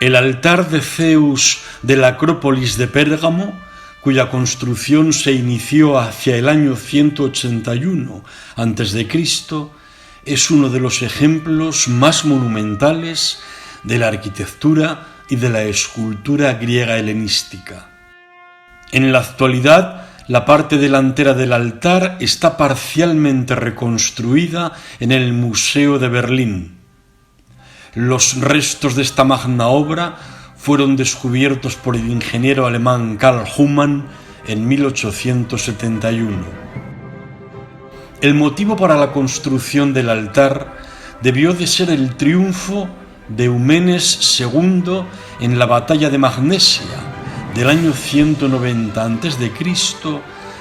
El altar de Zeus de la Acrópolis de Pérgamo, cuya construcción se inició hacia el año 181 a.C., es uno de los ejemplos más monumentales de la arquitectura y de la escultura griega helenística. En la actualidad, la parte delantera del altar está parcialmente reconstruida en el Museo de Berlín. Los restos de esta magna obra fueron descubiertos por el ingeniero alemán Karl Humann en 1871. El motivo para la construcción del altar debió de ser el triunfo de Eumenes II en la batalla de Magnesia del año 190 a.C.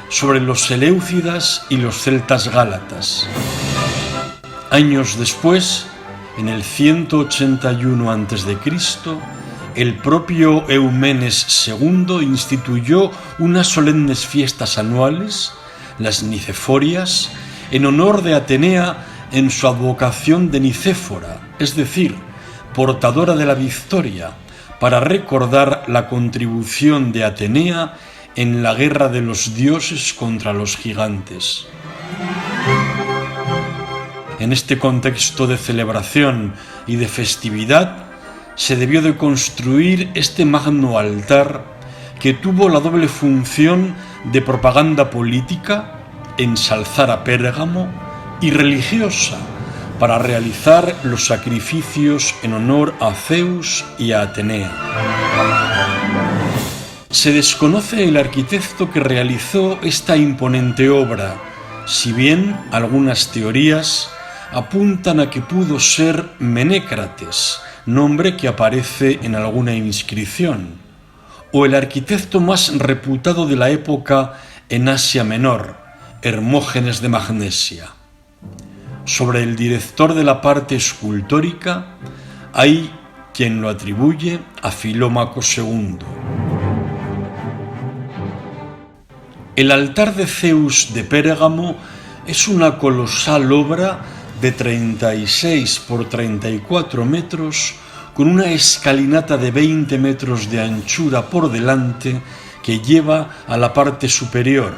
sobre los seleucidas y los celtas gálatas. Años después, en el 181 a.C., el propio Eumenes II instituyó unas solemnes fiestas anuales, las Niceforias, en honor de Atenea en su advocación de Nicéfora, es decir, portadora de la victoria, para recordar la contribución de Atenea en la guerra de los dioses contra los gigantes. En este contexto de celebración y de festividad, se debió de construir este magno altar que tuvo la doble función de propaganda política, ensalzar a Pérgamo, y religiosa, para realizar los sacrificios en honor a Zeus y a Atenea. Se desconoce el arquitecto que realizó esta imponente obra, si bien algunas teorías apuntan a que pudo ser Menécrates, nombre que aparece en alguna inscripción, o el arquitecto más reputado de la época en Asia Menor, Hermógenes de Magnesia. Sobre el director de la parte escultórica hay quien lo atribuye a Filómaco II. El altar de Zeus de Pérgamo es una colosal obra de 36 por 34 metros con una escalinata de 20 metros de anchura por delante que lleva a la parte superior,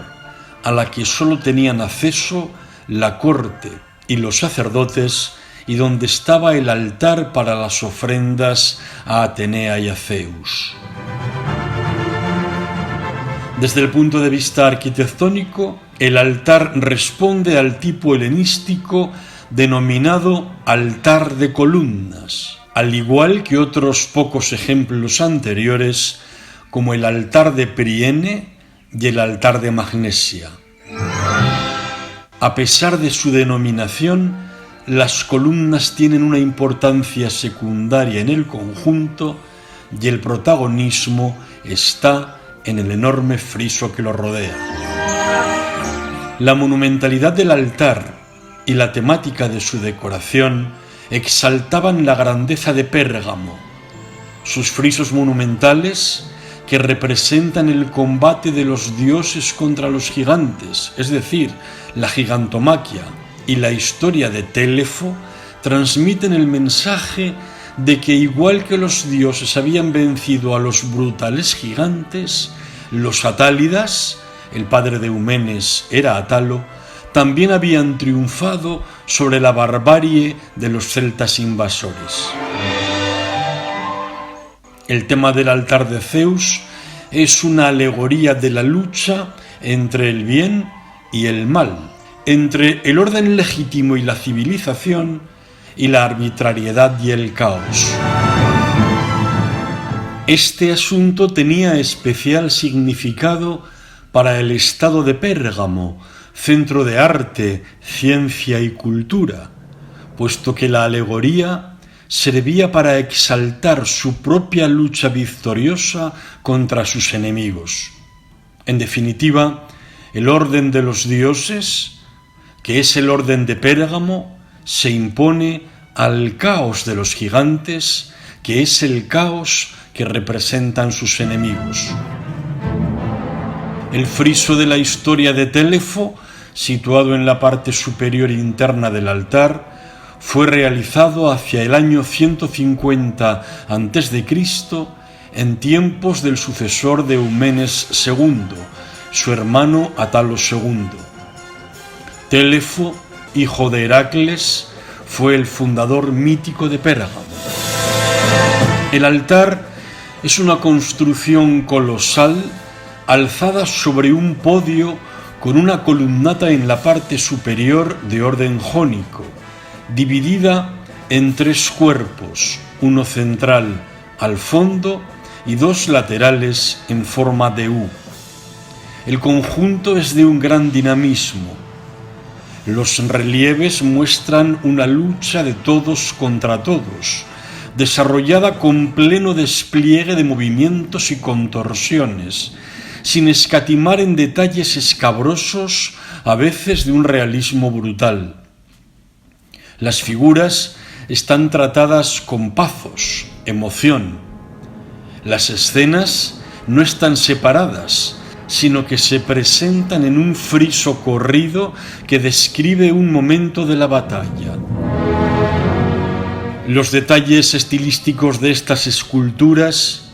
a la que solo tenían acceso la corte y los sacerdotes, y donde estaba el altar para las ofrendas a Atenea y a Zeus. Desde el punto de vista arquitectónico, el altar responde al tipo helenístico denominado altar de columnas, al igual que otros pocos ejemplos anteriores, como el altar de Priene y el altar de Magnesia. A pesar de su denominación, las columnas tienen una importancia secundaria en el conjunto y el protagonismo está en el enorme friso que lo rodea. La monumentalidad del altar y la temática de su decoración exaltaban la grandeza de Pérgamo. Sus frisos monumentales, que representan el combate de los dioses contra los gigantes, es decir, la gigantomaquia y la historia de Téléfo, transmiten el mensaje de que igual que los dioses habían vencido a los brutales gigantes, los atálidas, el padre de Eumenes era Atalo, también habían triunfado sobre la barbarie de los celtas invasores. El tema del altar de Zeus es una alegoría de la lucha entre el bien y el mal, entre el orden legítimo y la civilización y la arbitrariedad y el caos. Este asunto tenía especial significado para el estado de Pérgamo, centro de arte, ciencia y cultura, puesto que la alegoría servía para exaltar su propia lucha victoriosa contra sus enemigos. En definitiva, el orden de los dioses, que es el orden de Pérgamo, se impone al caos de los gigantes, que es el caos que representan sus enemigos. El friso de la historia de Téléfo, situado en la parte superior interna del altar, fue realizado hacia el año 150 a.C. en tiempos del sucesor de Eumenes II, su hermano Atalos II. Téléfo, hijo de Heracles, fue el fundador mítico de Pérgamo. El altar es una construcción colosal alzada sobre un podio con una columnata en la parte superior de orden jónico, dividida en 3 cuerpos, uno central al fondo y 2 laterales en forma de U. El conjunto es de un gran dinamismo. Los relieves muestran una lucha de todos contra todos, desarrollada con pleno despliegue de movimientos y contorsiones, sin escatimar en detalles escabrosos, a veces de un realismo brutal. Las figuras están tratadas con pathos, emoción. Las escenas no están separadas, sino que se presentan en un friso corrido que describe un momento de la batalla. Los detalles estilísticos de estas esculturas,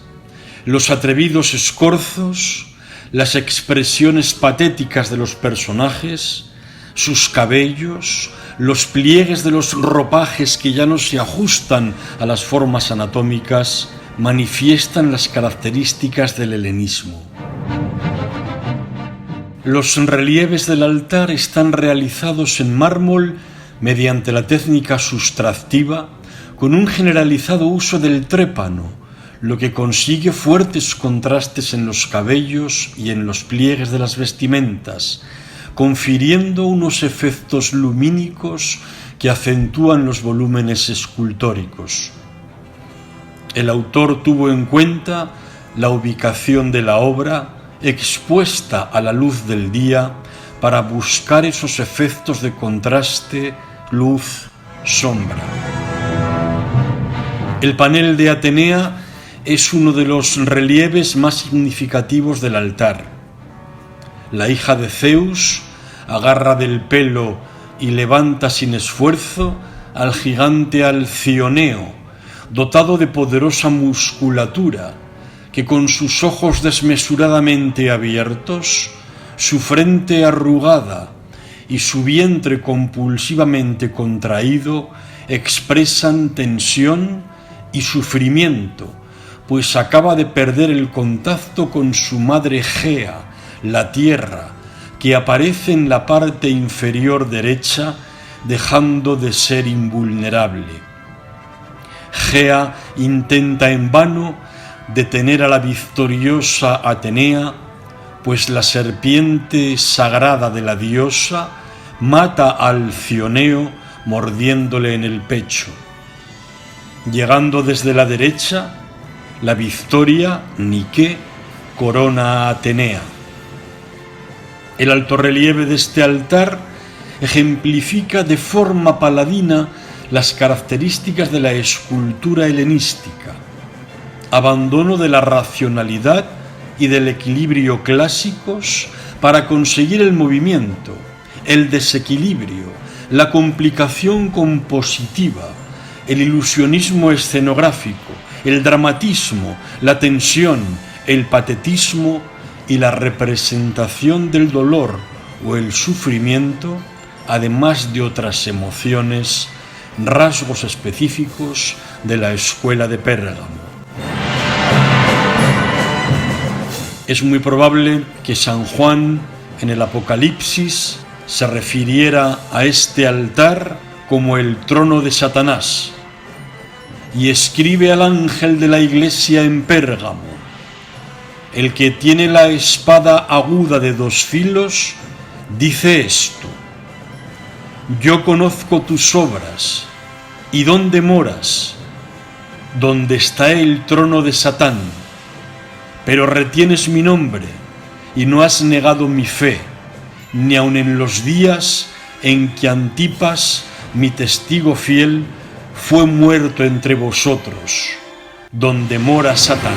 los atrevidos escorzos, las expresiones patéticas de los personajes, sus cabellos, los pliegues de los ropajes que ya no se ajustan a las formas anatómicas, manifiestan las características del helenismo. Los relieves del altar están realizados en mármol mediante la técnica sustractiva, con un generalizado uso del trépano, lo que consigue fuertes contrastes en los cabellos y en los pliegues de las vestimentas, confiriendo unos efectos lumínicos que acentúan los volúmenes escultóricos. El autor tuvo en cuenta la ubicación de la obra expuesta a la luz del día para buscar esos efectos de contraste, luz, sombra. El panel de Atenea es uno de los relieves más significativos del altar. La hija de Zeus agarra del pelo y levanta sin esfuerzo al gigante Alcioneo, dotado de poderosa musculatura, que con sus ojos desmesuradamente abiertos, su frente arrugada y su vientre compulsivamente contraído expresan tensión y sufrimiento, pues acaba de perder el contacto con su madre Gea, la tierra, que aparece en la parte inferior derecha, dejando de ser invulnerable. Gea intenta en vano detener a la victoriosa Atenea, pues la serpiente sagrada de la diosa mata a Alcioneo mordiéndole en el pecho. Llegando desde la derecha, la victoria, Nike, corona a Atenea. El altorrelieve de este altar ejemplifica de forma paladina las características de la escultura helenística: abandono de la racionalidad y del equilibrio clásicos para conseguir el movimiento, el desequilibrio, la complicación compositiva, el ilusionismo escenográfico, el dramatismo, la tensión, el patetismo y la representación del dolor o el sufrimiento, además de otras emociones, rasgos específicos de la escuela de Pérgamo. Es muy probable que San Juan, en el Apocalipsis, se refiriera a este altar como el trono de Satanás, y escribe al ángel de la iglesia en Pérgamo: el que tiene la espada aguda de 2 filos dice esto: yo conozco tus obras y dónde moras, donde está el trono de Satán, pero retienes mi nombre y no has negado mi fe, ni aun en los días en que Antipas, mi testigo fiel, fue muerto entre vosotros, donde mora Satán.